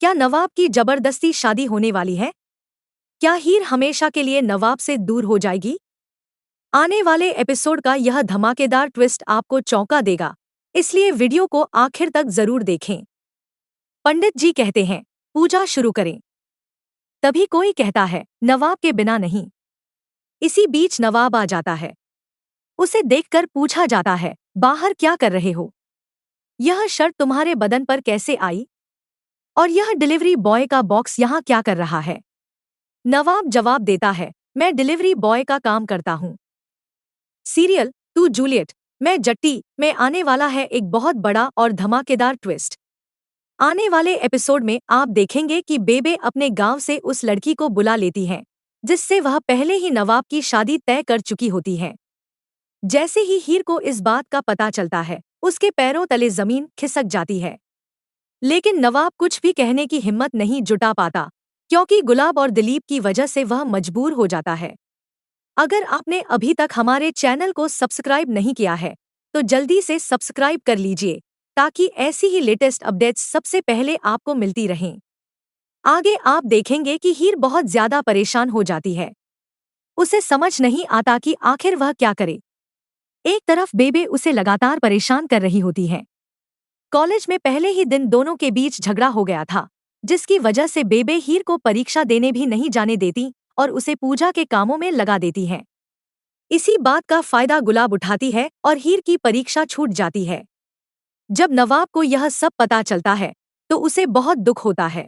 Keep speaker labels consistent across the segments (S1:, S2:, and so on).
S1: क्या नवाब की जबरदस्ती शादी होने वाली है? क्या हीर हमेशा के लिए नवाब से दूर हो जाएगी? आने वाले एपिसोड का यह धमाकेदार ट्विस्ट आपको चौंका देगा, इसलिए वीडियो को आखिर तक जरूर देखें। पंडित जी कहते हैं, पूजा शुरू करें। तभी कोई कहता है, नवाब के बिना नहीं। इसी बीच नवाब आ जाता है। उसे देखकर पूछा जाता है, बाहर क्या कर रहे हो? यह शर्ट तुम्हारे बदन पर कैसे आई? और यह डिलीवरी बॉय का बॉक्स यहाँ क्या कर रहा है? नवाब जवाब देता है, मैं डिलीवरी बॉय का काम करता हूँ। सीरियल तू जूलियट मैं जट्टी में आने वाला है एक बहुत बड़ा और धमाकेदार ट्विस्ट। आने वाले एपिसोड में आप देखेंगे कि बेबे अपने गांव से उस लड़की को बुला लेती है, जिससे वह पहले ही नवाब की शादी तय कर चुकी होती है। जैसे ही हीर को इस बात का पता चलता है, उसके पैरों तले जमीन खिसक जाती है। लेकिन नवाब कुछ भी कहने की हिम्मत नहीं जुटा पाता, क्योंकि गुलाब और दिलीप की वजह से वह मजबूर हो जाता है। अगर आपने अभी तक हमारे चैनल को सब्सक्राइब नहीं किया है, तो जल्दी से सब्सक्राइब कर लीजिए, ताकि ऐसी ही लेटेस्ट अपडेट्स सबसे पहले आपको मिलती रहें। आगे आप देखेंगे कि हीर बहुत ज्यादा परेशान हो जाती है। उसे समझ नहीं आता कि आखिर वह क्या करे। एक तरफ बेबे उसे लगातार परेशान कर रही होती है। कॉलेज में पहले ही दिन दोनों के बीच झगड़ा हो गया था, जिसकी वजह से बेबे हीर को परीक्षा देने भी नहीं जाने देती और उसे पूजा के कामों में लगा देती है। इसी बात का फायदा गुलाब उठाती है और हीर की परीक्षा छूट जाती है। जब नवाब को यह सब पता चलता है, तो उसे बहुत दुख होता है।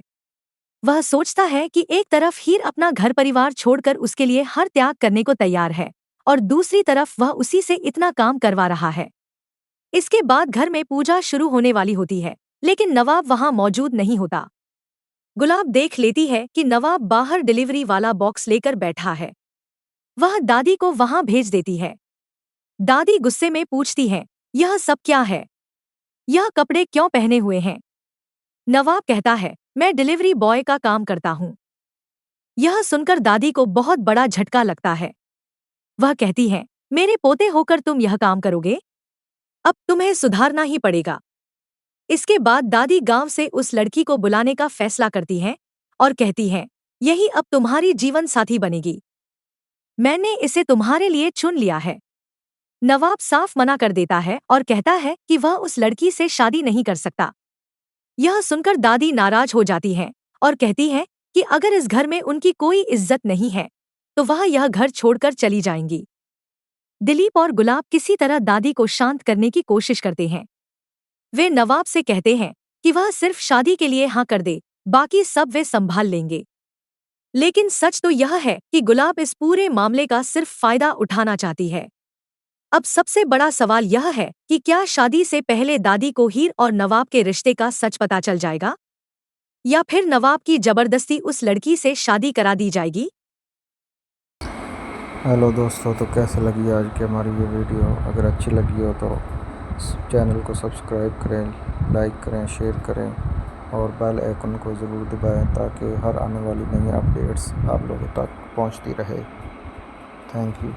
S1: वह सोचता है कि एक तरफ हीर अपना घर परिवार छोड़कर उसके लिए हर त्याग करने को तैयार है, और दूसरी तरफ वह उसी से इतना काम करवा रहा है। इसके बाद घर में पूजा शुरू होने वाली होती है, लेकिन नवाब वहां मौजूद नहीं होता। गुलाब देख लेती है कि नवाब बाहर डिलीवरी वाला बॉक्स लेकर बैठा है। वह दादी को वहां भेज देती है। दादी गुस्से में पूछती है, यह सब क्या है? यह कपड़े क्यों पहने हुए हैं? नवाब कहता है, मैं डिलीवरी बॉय का काम करता हूँ। यह सुनकर दादी को बहुत बड़ा झटका लगता है। वह कहती है, मेरे पोते होकर तुम यह काम करोगे? अब तुम्हें सुधारना ही पड़ेगा। इसके बाद दादी गांव से उस लड़की को बुलाने का फैसला करती है और कहती है, यही अब तुम्हारी जीवन साथी बनेगी। मैंने इसे तुम्हारे लिए चुन लिया है। नवाब साफ मना कर देता है और कहता है कि वह उस लड़की से शादी नहीं कर सकता। यह सुनकर दादी नाराज हो जाती है और कहती है कि अगर इस घर में उनकी कोई इज्जत नहीं है, तो वह यह घर छोड़कर चली जाएंगी। दिलीप और गुलाब किसी तरह दादी को शांत करने की कोशिश करते हैं। वे नवाब से कहते हैं कि वह सिर्फ शादी के लिए हाँ कर दे, बाकी सब वे संभाल लेंगे। लेकिन सच तो यह है कि गुलाब इस पूरे मामले का सिर्फ फायदा उठाना चाहती है। अब सबसे बड़ा सवाल यह है कि क्या शादी से पहले दादी को हीर और नवाब के रिश्ते का सच पता चल जाएगा, या फिर नवाब की जबरदस्ती उस लड़की से शादी करा दी जाएगी?
S2: हेलो दोस्तों, तो कैसे लगी आज की हमारी ये वीडियो? अगर अच्छी लगी हो तो चैनल को सब्सक्राइब करें, लाइक करें, शेयर करें और बेल आइकन को ज़रूर दबाएं, ताकि हर आने वाली नई अपडेट्स आप लोगों तक पहुंचती रहे। Thank you.